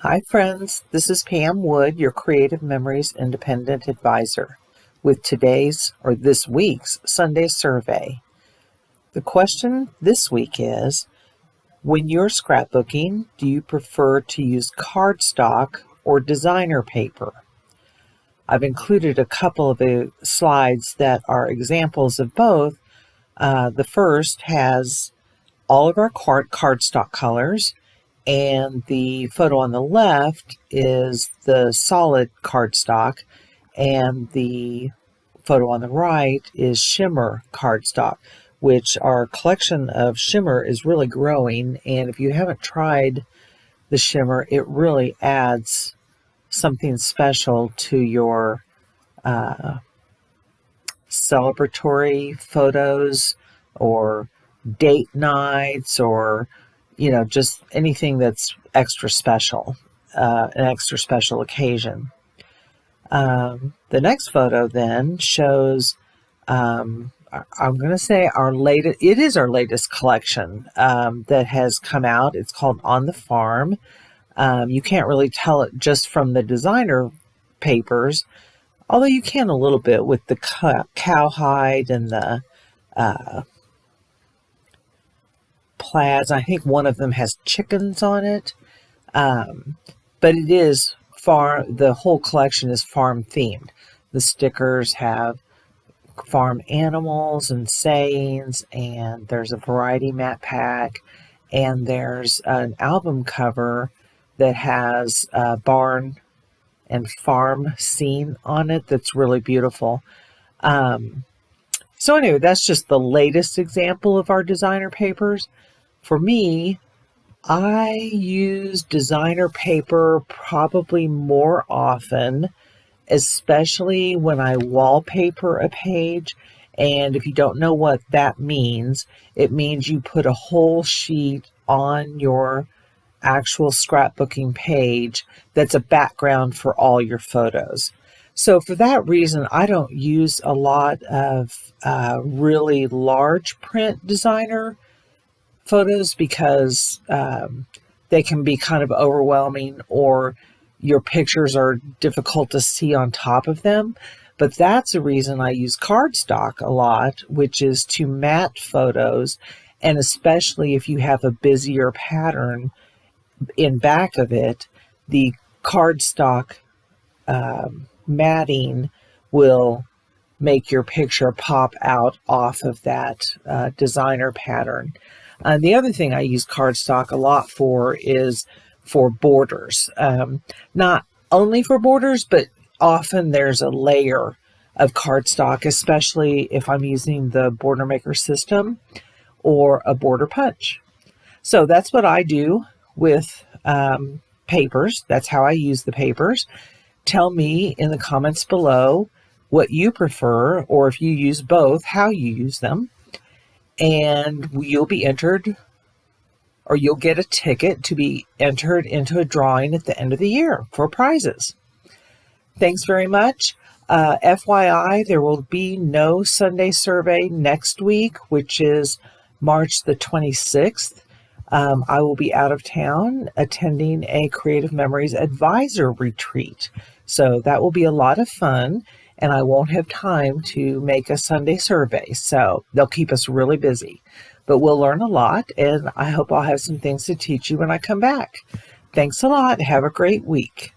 Hi friends, this is Pam Wood, your Creative Memories Independent Advisor, with this week's Sunday survey. The question this week is, when you're scrapbooking, do you prefer to use cardstock or designer paper? I've included a couple of slides that are examples of both. The first has all of our cardstock colors, and the photo on the left is the solid cardstock, and the photo on the right is shimmer cardstock, which our collection of shimmer is really growing. And if you haven't tried the shimmer, it really adds something special to your celebratory photos or date nights, or just anything that's extra special, an extra special occasion. The next photo then shows, I'm going to say it is our latest collection that has come out. It's called On the Farm. You can't really tell it just from the designer papers, although you can a little bit with the cowhide and the plaids. I think one of them has chickens on it, but it is the whole collection is farm themed. The stickers have farm animals and sayings, and there's a variety mat pack, and there's an album cover that has a barn and farm scene on it that's really beautiful. So anyway, that's just the latest example of our designer papers. For me, I use designer paper probably more often, especially when I wallpaper a page. And if you don't know what that means, it means you put a whole sheet on your actual scrapbooking page that's a background for all your photos. So for that reason, I don't use a lot of really large print designer photos, because they can be kind of overwhelming, or your pictures are difficult to see on top of them. But that's the reason I use cardstock a lot, which is to mat photos, and especially if you have a busier pattern in back of it, the cardstock matting will make your picture pop out off of that designer pattern. The other thing I use cardstock a lot for is for borders. Not only for borders, but often there's a layer of cardstock, especially if I'm using the Border Maker system or a border punch. So that's what I do with papers. That's how I use the papers. Tell me in the comments below what you prefer, or if you use both, how you use them. And you'll be entered, or you'll get a ticket to be entered into a drawing at the end of the year for prizes. Thanks very much. FYI, there will be no Sunday survey next week, which is March the 26th. I will be out of town attending a Creative Memories Advisor retreat. So that will be a lot of fun, and I won't have time to make a Sunday survey. So they'll keep us really busy. But we'll learn a lot, and I hope I'll have some things to teach you when I come back. Thanks a lot. Have a great week.